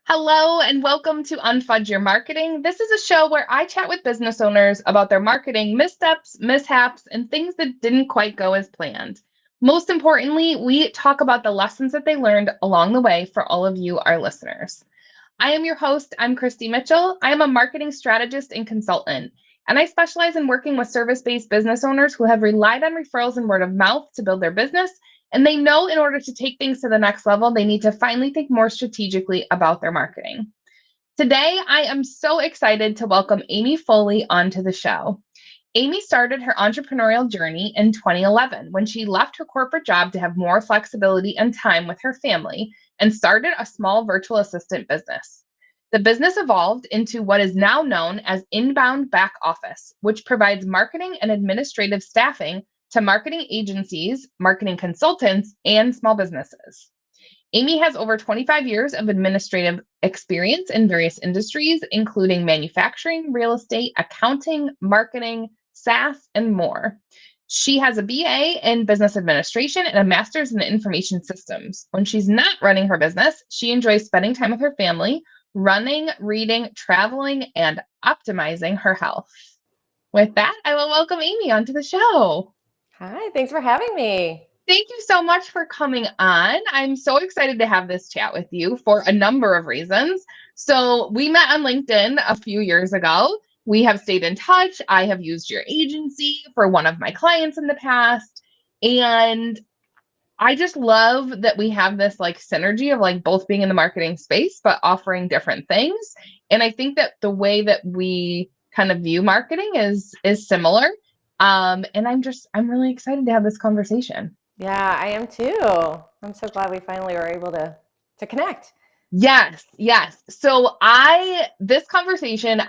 Hello and welcome to Unfudge Your Marketing. This is a show where I chat with business owners about their marketing missteps, mishaps, and things that didn't quite go as planned. Most importantly, we talk about the lessons that they learned along the way for all of you, our listeners. I am your host. I'm Christy Mitchell. I am a marketing strategist and consultant, and I specialize in working with service-based business owners who have relied on referrals and word of mouth to build their business. And they know in order to take things to the next level, they need to finally think more strategically about their marketing. Today, I am so excited to welcome Amy Foley onto the show. Amy started her entrepreneurial journey in 2011 when she left her corporate job to have more flexibility and time with her family and started a small virtual assistant business. The business evolved into what is now known as Inbound Back Office, which provides marketing and administrative staffing to marketing agencies, marketing consultants, and small businesses. Amy has over 25 years of administrative experience in various industries, including manufacturing, real estate, accounting, marketing, SaaS, and more. She has a BA in business administration and a master's in information systems. When she's not running her business, she enjoys spending time with her family, running, reading, traveling, and optimizing her health. With that, I will welcome Amy onto the show. Hi, thanks for having me. Thank you so much for coming on. I'm so excited to have this chat with you for a number of reasons. So, we met on LinkedIn a few years ago. We have stayed in touch. I have used your agency for one of my clients in the past. And I just love that we have this like synergy of like both being in the marketing space, but offering different things. And I think that the way that we kind of view marketing is similar. And I'm really excited to have this conversation. Yeah, I am too. I'm so glad we finally were able to connect. Yes, yes. So this conversation,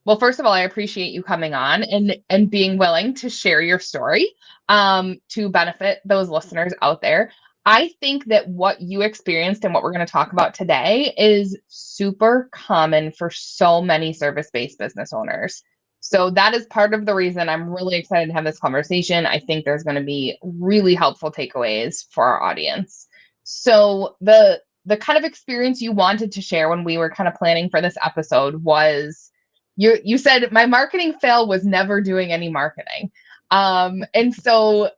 well, first of all, I appreciate you coming on and being willing to share your story to benefit those listeners out there. I think that what you experienced and what we're going to talk about today is super common for so many service-based business owners. So that is part of the reason I'm really excited to have this conversation. I think there's going to be really helpful takeaways for our audience. So the kind of experience you wanted to share when we were kind of planning for this episode was you said my marketing fail was never doing any marketing. And so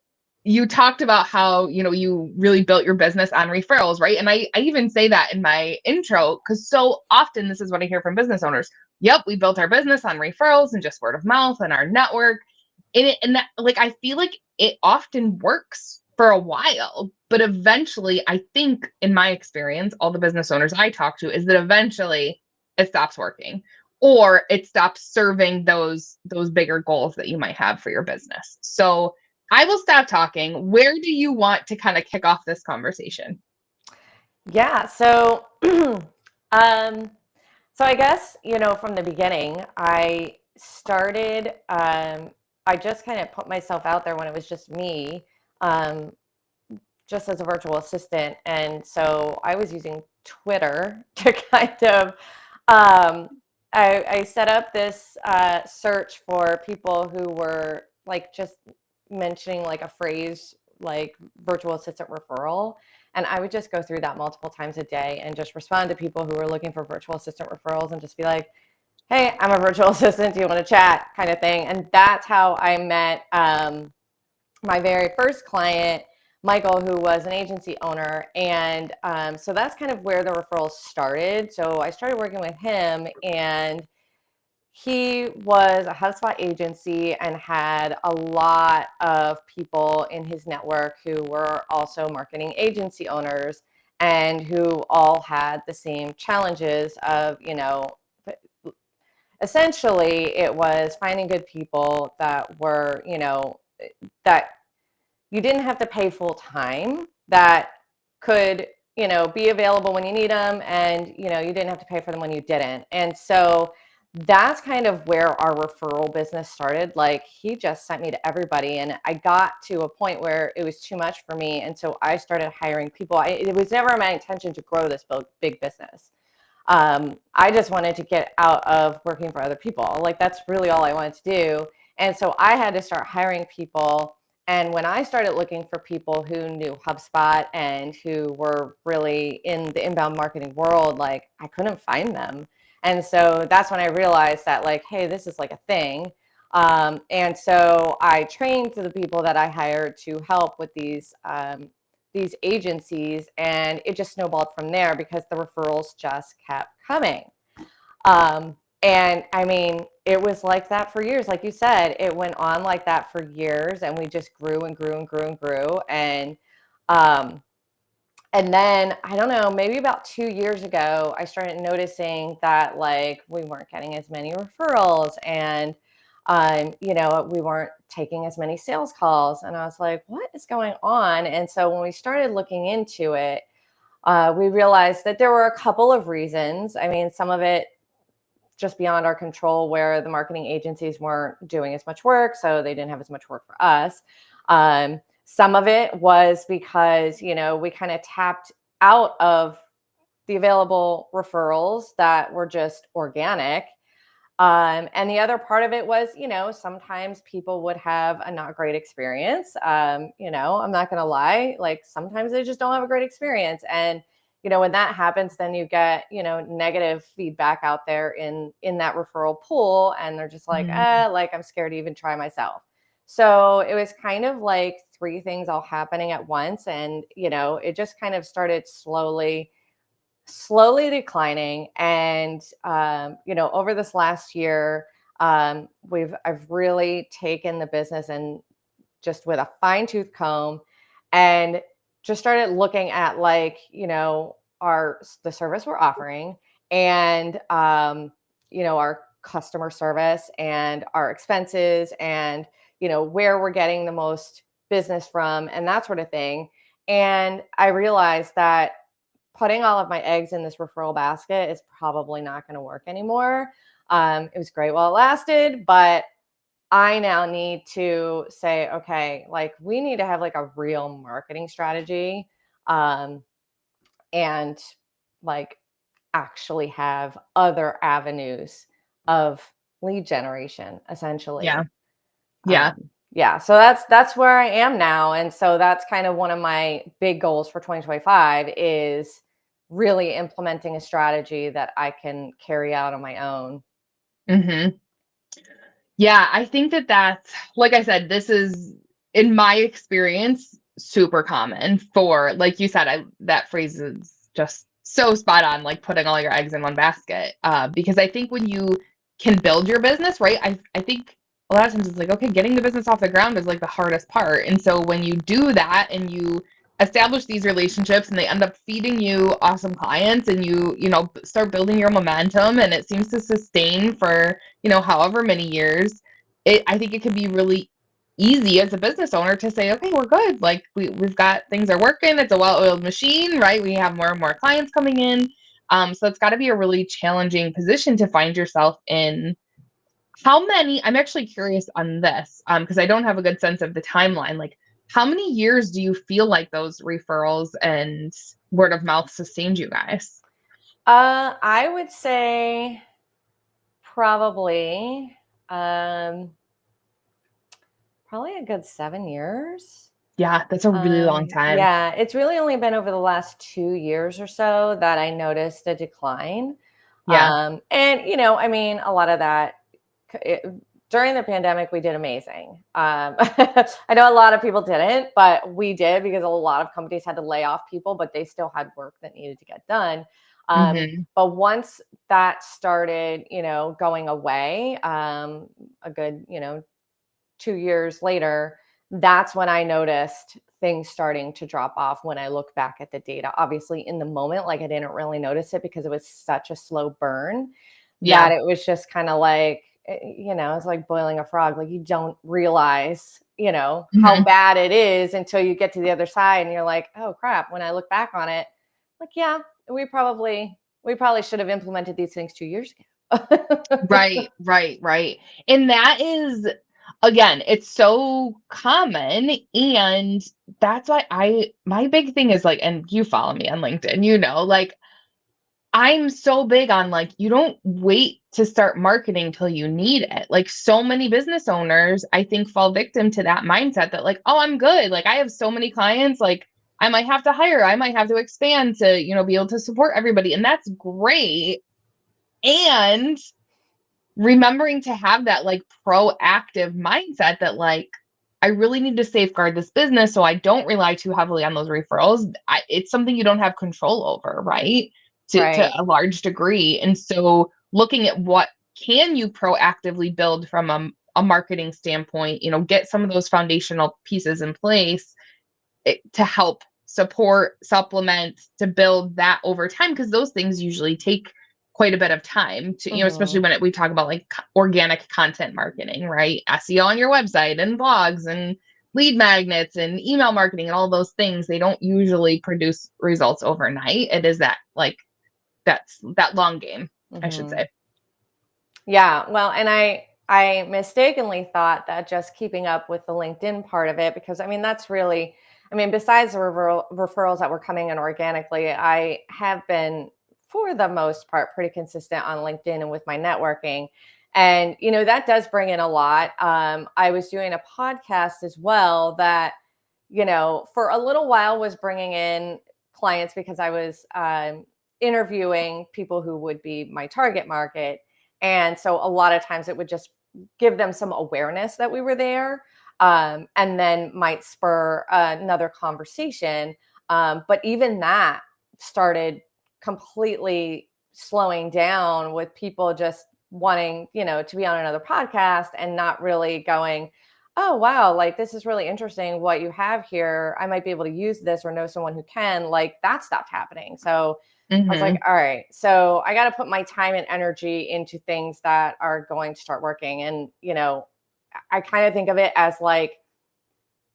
you talked about how, you really built your business on referrals, right? And I even say that in my intro, because so often this is what I hear from business owners. Yep, we built our business on referrals and just word of mouth and our network. And that, like, I feel like it often works for a while, but eventually, I think in my experience, all the business owners I talk to is that eventually it stops working or it stops serving those bigger goals that you might have for your business. So I will stop talking. Where do you want to kind of kick off this conversation? Yeah, so so I guess, from the beginning, I started I just kind of put myself out there when it was just me, um, just as a virtual assistant. And so I was using Twitter to kind of I set up this search for people who were like just mentioning like a phrase like virtual assistant referral. And I would just go through that multiple times a day and just respond to people who were looking for virtual assistant referrals and just be like, hey, I'm a virtual assistant. Do you want to chat? Kind of thing. And that's how I met my very first client, Michael, who was an agency owner. And so that's kind of where the referrals started. So I started working with him, and he was a HubSpot agency and had a lot of people in his network who were also marketing agency owners and who all had the same challenges of, essentially it was finding good people that were, that you didn't have to pay full time, that could, be available when you need them, and, you didn't have to pay for them when you didn't. And so that's kind of where our referral business started. Like, he just sent me to everybody, and I got to a point where it was too much for me. And so I started hiring people. It was never my intention to grow this big business. I just wanted to get out of working for other people. Like, that's really all I wanted to do. And so I had to start hiring people And when I started looking for people who knew HubSpot and who were really in the inbound marketing world, like I couldn't find them. And so that's when I realized that like, hey, this is like a thing. And so I trained the people that I hired to help with these agencies, and it just snowballed from there because the referrals just kept coming. And I mean, it was like that for years. Like you said, it went on like that for years, and we just grew and grew and grew and grew. And then I don't know, maybe about 2 years ago, I started noticing that like we weren't getting as many referrals, and we weren't taking as many sales calls. And I was like, what is going on? And so when we started looking into it, we realized that there were a couple of reasons. I mean, some of it just beyond our control, where the marketing agencies weren't doing as much work, so they didn't have as much work for us. Some of it was because, we kind of tapped out of the available referrals that were just organic. And the other part of it was, sometimes people would have a not great experience. I'm not going to lie, like sometimes they just don't have a great experience. And, when that happens, then you get, negative feedback out there in that referral pool. And they're just like, like I'm scared to even try myself. So it was kind of like three things all happening at once. And, it just kind of started slowly declining. And, over this last year, I've really taken the business and just with a fine tooth comb and just started looking at like, the service we're offering and, our customer service and our expenses and, where we're getting the most business from and that sort of thing. And I realized that putting all of my eggs in this referral basket is probably not going to work anymore. It was great while it lasted, but I now need to say, okay, like we need to have like a real marketing strategy, and like actually have other avenues of lead generation, essentially. Yeah. Yeah. Yeah. So that's where I am now. And so that's kind of one of my big goals for 2025 is really implementing a strategy that I can carry out on my own. Mm-hmm. Yeah, I think that's, like I said, this is, in my experience, super common for, like you said, that phrase is just so spot on, like putting all your eggs in one basket. Because I think when you can build your business, right, I think a lot of times it's like, okay, getting the business off the ground is like the hardest part. And so when you do that and you establish these relationships and they end up feeding you awesome clients and you start building your momentum and it seems to sustain for however many years, I think it can be really easy as a business owner to say, okay, we're good, like we've got, things are working, it's a well-oiled machine, right? We have more and more clients coming in. So it's got to be a really challenging position to find yourself in. I'm actually curious on this, because I don't have a good sense of the timeline. Like, how many years do you feel like those referrals and word of mouth sustained you guys? I would say probably a good 7 years. Yeah, that's a really long time. Yeah, it's really only been over the last 2 years or so that I noticed a decline. Yeah. And I mean, a lot of that during the pandemic, we did amazing. I know a lot of people didn't, but we did because a lot of companies had to lay off people, but they still had work that needed to get done. But once that started, going away, a good, 2 years later, that's when I noticed things starting to drop off when I look back at the data. Obviously, in the moment, like I didn't really notice it because it was such a slow burn that it was just kind of like, it's like boiling a frog. Like you don't realize, how bad it is until you get to the other side and you're like, oh crap. When I look back on it, like, yeah, we probably should have implemented these things 2 years ago. Right. And that is, again, it's so common. And that's why my big thing is like, and you follow me on LinkedIn, like I'm so big on like, you don't wait to start marketing till you need it. Like so many business owners, I think, fall victim to that mindset that like, oh, I'm good. Like I have so many clients, like I might have to hire, I might have to expand to, be able to support everybody. And that's great. And remembering to have that like proactive mindset that like, I really need to safeguard this business so I don't rely too heavily on those referrals. It's something you don't have control over, right? To Right. a large degree. And so looking at what can you proactively build from a marketing standpoint, get some of those foundational pieces in place to help support, supplement, to build that over time, because those things usually take quite a bit of time to, especially Hmm. when we talk about like organic content marketing, right? SEO on your website and blogs and lead magnets and email marketing and all those things. They don't usually produce results overnight. It is that like that long game, I should Hmm. say. Yeah. Well, and I mistakenly thought that just keeping up with the LinkedIn part of it, because I mean, that's really, I mean, besides the referrals that were coming in organically, I have been, for the most part, pretty consistent on LinkedIn and with my networking. And, that does bring in a lot. I was doing a podcast as well that, for a little while was bringing in clients because I was interviewing people who would be my target market. And so a lot of times it would just give them some awareness that we were there, and then might spur another conversation. But even that started completely slowing down with people just wanting, to be on another podcast and not really going, oh, wow, like this is really interesting what you have here. I might be able to use this or know someone who can. Like that stopped happening. So I was like, Hmm. all right, so I got to put my time and energy into things that are going to start working. And, I kind of think of it as like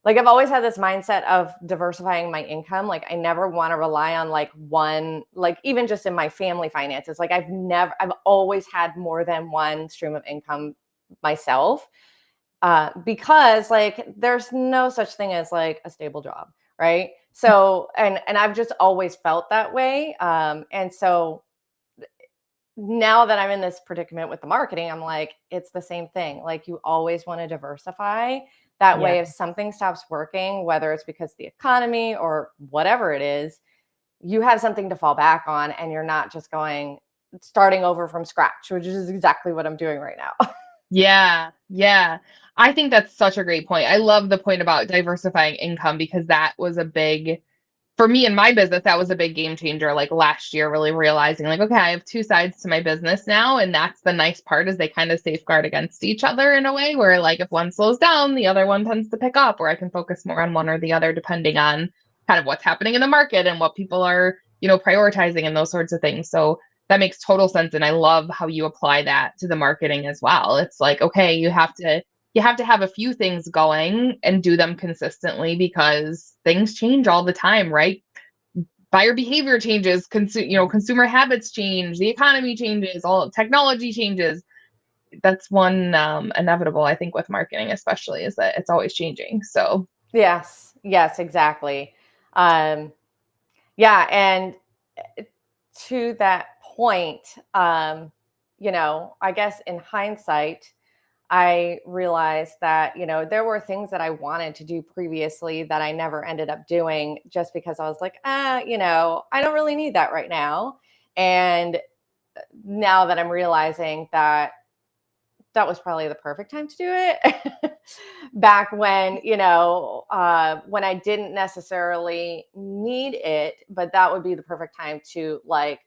I've always had this mindset of diversifying my income. Like I never want to rely on like one, like even just in my family finances. Like I've always had more than one stream of income myself, because like there's no such thing as like a stable job, right? So and I've just always felt that way, and so now that I'm in this predicament with the marketing, I'm like, it's the same thing. Like you always want to diversify. That Yeah. way, if something stops working, whether it's because of the economy or whatever it is, you have something to fall back on, and you're not just starting over from scratch, which is exactly what I'm doing right now. Yeah, yeah. I think that's such a great point. I love the point about diversifying income because that was a big, for me in my business, that was a big game changer. Like last year, really realizing like, okay, I have two sides to my business now. And that's the nice part is they kind of safeguard against each other in a way where like if one slows down, the other one tends to pick up, or I can focus more on one or the other depending on kind of what's happening in the market and what people are, prioritizing and those sorts of things. So that makes total sense. And I love how you apply that to the marketing as well. It's like, okay, you have to have a few things going and do them consistently because things change all the time, right? Buyer behavior changes, consumer habits change, the economy changes, all technology changes. That's one inevitable, I think, with marketing, especially, is that it's always changing. So, Yes, exactly. Um, yeah, and to that point, I guess in hindsight, I realized that, there were things that I wanted to do previously that I never ended up doing just because I was like, I don't really need that right now. And now that I'm realizing that that was probably the perfect time to do it. Back when, when I didn't necessarily need it, but that would be the perfect time to like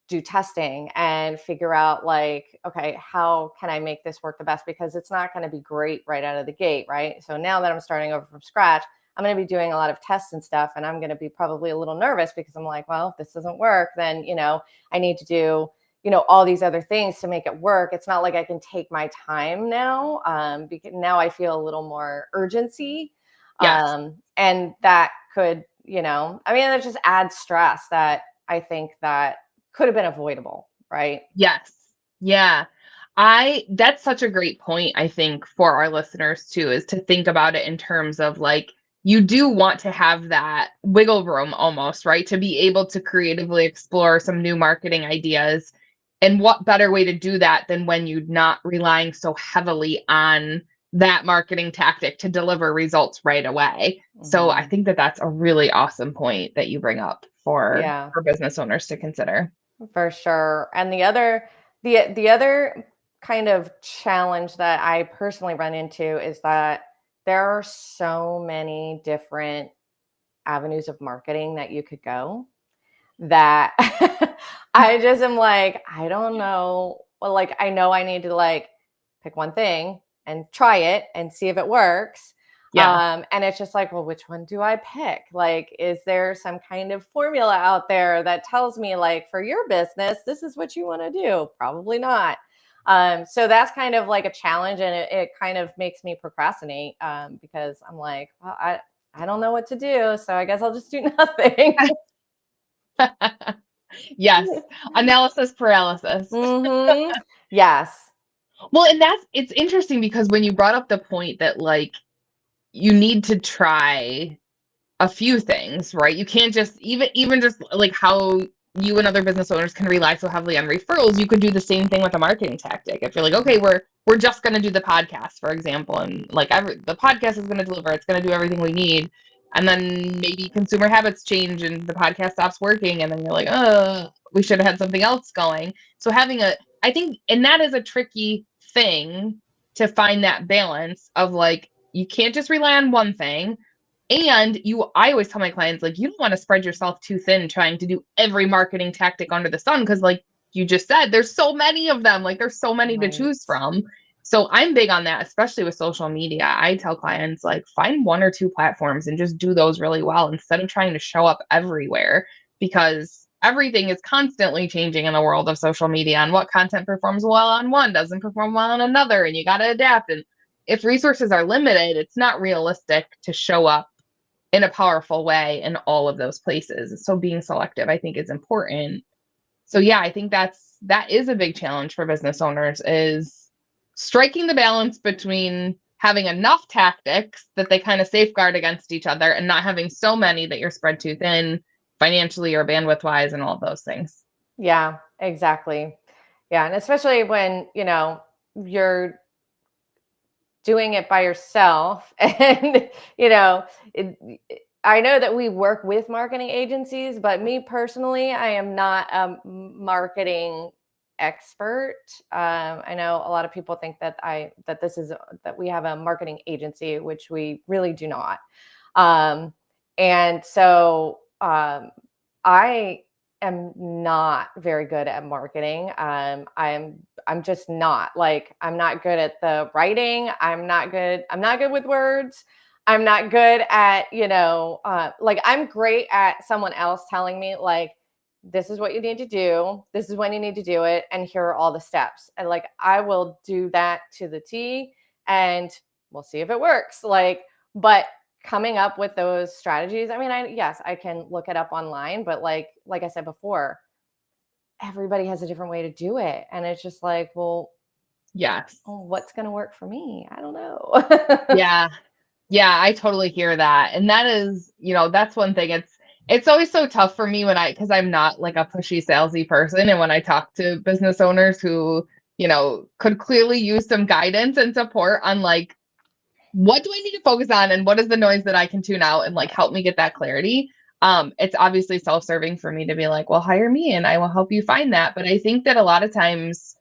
do testing and figure out like, okay, how can I make this work the best? Because it's not going to be great right out of the gate, right? So now that I'm starting over from scratch, I'm going to be doing a lot of tests and stuff, and I'm going to be probably a little nervous because I'm like, well, if this doesn't work, then I need to do all these other things to make it work. It's not like I can take my time now, because now I feel a little more urgency, yes. and that could, I mean, it just adds stress that I think that could have been avoidable, right? Yes. Yeah. That's such a great point, I think, for our listeners too, is to think about it in terms of like you do want to have that wiggle room almost, right? To be able to creatively explore some new marketing ideas. And what better way to do that than when you're not relying so heavily on that marketing tactic to deliver results right away. So I think that that's a really awesome point that you bring up for business owners to consider. For sure. And the other kind of challenge that I personally run into is that there are so many different avenues of marketing that you could go that I just am like, I don't know. Well, like, I know I need to like pick one thing and try it and see if it works. And it's just like, well, which one do I pick? Like, is there some kind of formula out there that tells me, like, for your business, this is what you want to do? Probably not. So that's kind of like a challenge, and it kind of makes me procrastinate because I'm like, well, I don't know what to do, so I guess I'll just do nothing. Yes. Analysis paralysis. Yes. Well, and it's interesting because when you brought up the point that like you need to try a few things, right? You can't just even just like how you and other business owners can rely so heavily on referrals, you could do the same thing with a marketing tactic. If you're like, okay, we're just going to do the podcast, for example, and like the podcast is going to deliver, it's going to do everything we need. And then maybe consumer habits change and the podcast stops working. And then you're like, oh, we should have had something else going. So I think, and that is a tricky thing to find that balance of like, you can't just rely on one thing. And I always tell my clients, like, you don't want to spread yourself too thin trying to do every marketing tactic under the sun. Cause like you just said, there's so many of them, like there's so many to choose from. So I'm big on that, especially with social media. I tell clients like find one or two platforms and just do those really well instead of trying to show up everywhere, because everything is constantly changing in the world of social media, and what content performs well on one doesn't perform well on another. And you got to adapt. And if resources are limited, it's not realistic to show up in a powerful way in all of those places. So being selective, I think, is important. So yeah, I think that is a big challenge for business owners, is striking the balance between having enough tactics that they kind of safeguard against each other and not having so many that you're spread too thin financially or bandwidth wise and all of those things. Yeah, exactly. Yeah. And especially when, you're doing it by yourself and, I know that we work with marketing agencies, but me personally, I am not a marketing expert. I know a lot of people think that that we have a marketing agency, which we really do not. And so I am not very good at marketing. I'm just not. Like, I'm not good at the writing. I'm not good with words. I'm not good at, like, I'm great at someone else telling me, like, this is what you need to do. This is when you need to do it. And here are all the steps. And like, I will do that to the T, and we'll see if it works. Like, but coming up with those strategies, I mean, I can look it up online, but like I said before, everybody has a different way to do it. And it's just like, well, yes. What's going to work for me? I don't know. Yeah. Yeah, I totally hear that. And that is, that's one thing. It's always so tough for me because I'm not like a pushy salesy person. And when I talk to business owners who, could clearly use some guidance and support on like, what do I need to focus on and what is the noise that I can tune out and like help me get that clarity. It's obviously self-serving for me to be like, well, hire me and I will help you find that. But I think that a lot of times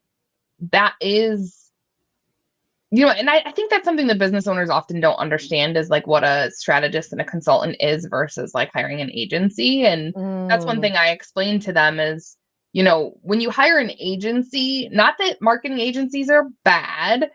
that is, and I think that's something that business owners often don't understand is like what a strategist and a consultant is versus like hiring an agency. And that's one thing I explain to them is, when you hire an agency, not that marketing agencies are bad,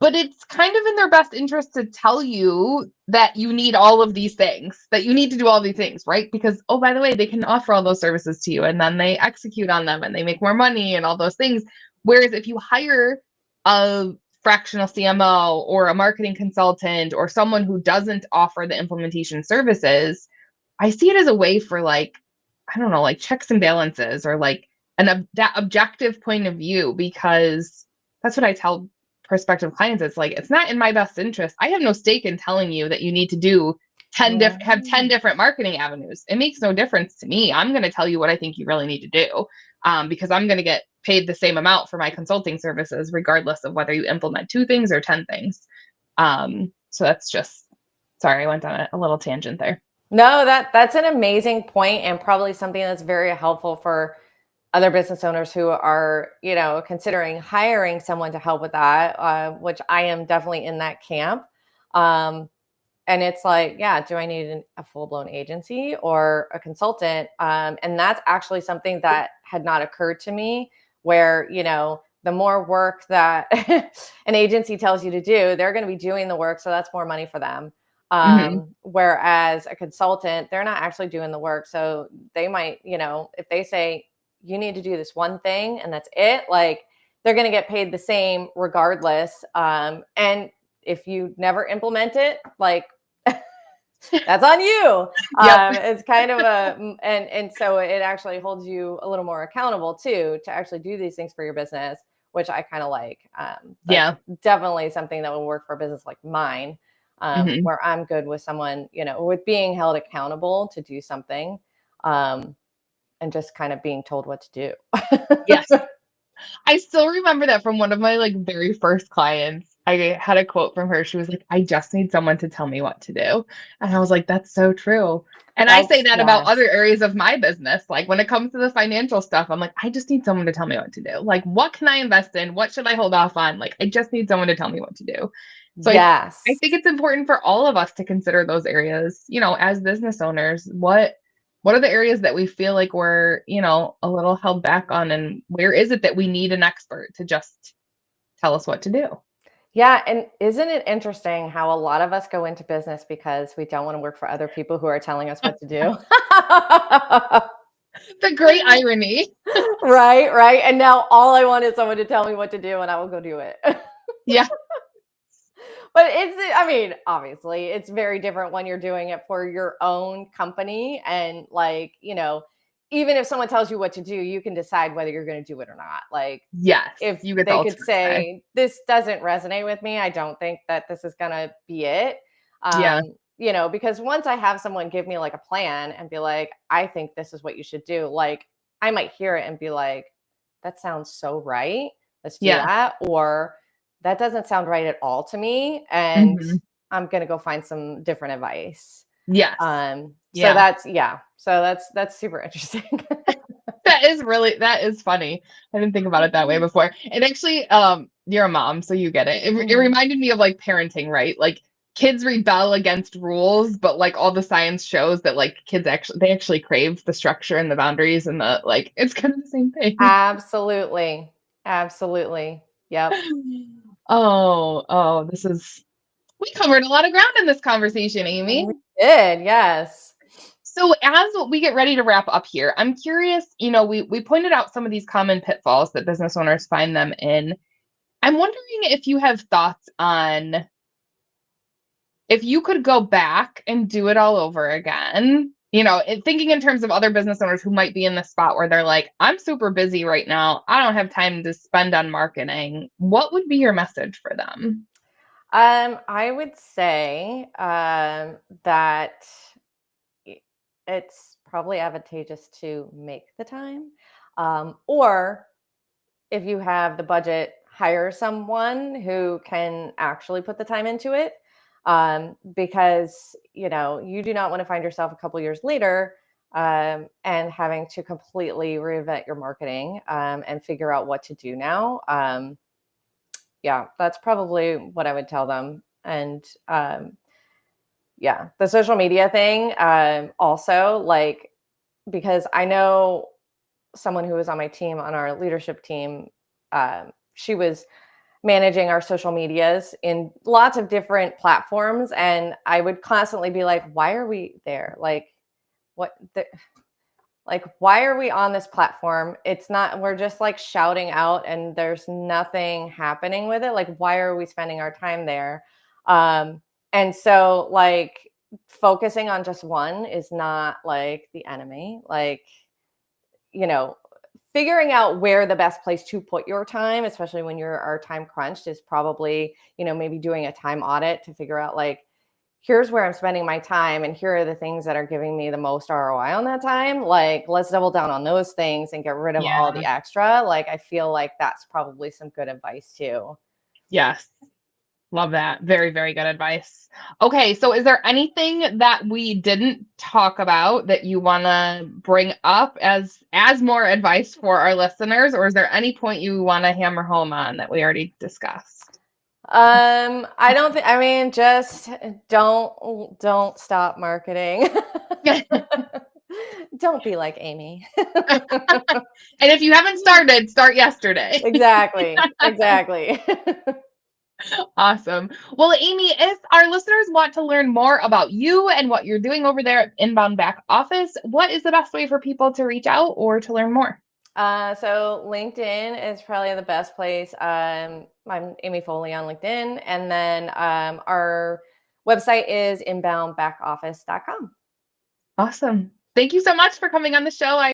but it's kind of in their best interest to tell you that you need all of these things, that you need to do all these things, right? Because, oh, by the way, they can offer all those services to you and then they execute on them and they make more money and all those things. Whereas if you hire a fractional CMO or a marketing consultant or someone who doesn't offer the implementation services, I see it as a way for like, I don't know, like checks and balances or like that objective point of view, because that's what I tell prospective clients. It's like, it's not in my best interest. I have no stake in telling you that you need to do have 10 Right. different marketing avenues. It makes no difference to me. I'm going to tell you what I think you really need to do, because I'm going to get paid the same amount for my consulting services, regardless of whether you implement 2 things or 10 things. So that's just, sorry, I went on a little tangent there. No, that's an amazing point, and probably something that's very helpful for other business owners who are, considering hiring someone to help with that, which I am definitely in that camp. Um, and it's like, yeah, do I need a full-blown agency or a consultant? And that's actually something that had not occurred to me, where, the more work that an agency tells you to do, they're going to be doing the work. So that's more money for them. Whereas a consultant, they're not actually doing the work. So they might, if they say, you need to do this one thing and that's it, like, they're going to get paid the same regardless. And if you never implement it, like, that's on you. Yep. It's kind of and so it actually holds you a little more accountable too, to actually do these things for your business, which I kind of like. That's Yeah. definitely something that will work for a business like mine, where I'm good with someone, with being held accountable to do something, and just kind of being told what to do. Yes. I still remember that from one of my very first clients. I had a quote from her. She was like, I just need someone to tell me what to do. And I was like, that's so true. And I say that about Yes. other areas of my business. Like when it comes to the financial stuff, I'm like, I just need someone to tell me what to do. Like, what can I invest in? What should I hold off on? Like, I just need someone to tell me what to do. So I Yes. think it's important for all of us to consider those areas, as business owners. What are the areas that we feel like we're, a little held back on, and where is it that we need an expert to just tell us what to do? Yeah. And isn't it interesting how a lot of us go into business because we don't want to work for other people who are telling us what to do? The great irony. Right, right. And now all I want is someone to tell me what to do and I will go do it. Yeah. But I mean, obviously, it's very different when you're doing it for your own company. And even if someone tells you what to do, you can decide whether you're going to do it or not. Like, Yes. if You get the they could ultimate say. say, this doesn't resonate with me, I don't think that this is going to be it. Yeah. Because once I have someone give me like a plan and be like, I think this is what you should do, like, I might hear it and be like, that sounds so right. Let's do Yeah. that. Or that doesn't sound right at all to me. And Hmm. I'm going to go find some different advice. Yes. So Yeah. that's super interesting. That is funny. I didn't think about it that way before. And actually, you're a mom, so you get it. It Mhm. reminded me of parenting, right? Like kids rebel against rules, but all the science shows that kids actually crave the structure and the boundaries and it's kind of the same thing. Absolutely. Absolutely. Yep. Oh, we covered a lot of ground in this conversation, Amy. We did. Yes. So as we get ready to wrap up here, I'm curious, we pointed out some of these common pitfalls that business owners find them in. I'm wondering if you have thoughts on if you could go back and do it all over again, thinking in terms of other business owners who might be in the spot where they're like, I'm super busy right now. I don't have time to spend on marketing. What would be your message for them? I would say that it's probably advantageous to make the time, or if you have the budget, hire someone who can actually put the time into it, because you do not want to find yourself a couple years later, and having to completely reinvent your marketing, and figure out what to do now. Yeah, that's probably what I would tell them. And yeah, the social media thing, also, like, because I know someone who was on my team, on our leadership team, she was managing our social medias in lots of different platforms, and I would constantly be like, why are we there? Like, what the, like, why are we on this platform? It's not, we're just like shouting out and there's nothing happening with it. Like, why are we spending our time there? And so, like, focusing on just one is not like the enemy. Like, you know, figuring out where the best place to put your time, especially when you're are time crunched, is probably, maybe doing a time audit to figure out, like, here's where I'm spending my time and here are the things that are giving me the most ROI on that time. Like, let's double down on those things and get rid of all the extra. Like, I feel like that's probably some good advice too. Yes. Love that. Very, very good advice. Okay, so is there anything that we didn't talk about that you want to bring up as more advice for our listeners, or is there any point you want to hammer home on that we already discussed? I don't think, I mean, just don't stop marketing. Don't be like Amy. And if you haven't started, start yesterday. Exactly. Exactly. Awesome. Well, Amy, if our listeners want to learn more about you and what you're doing over there at Inbound Back Office, what is the best way for people to reach out or to learn more? So LinkedIn is probably the best place. I'm Amy Foley on LinkedIn. And then our website is inboundbackoffice.com. Awesome. Thank you so much for coming on the show.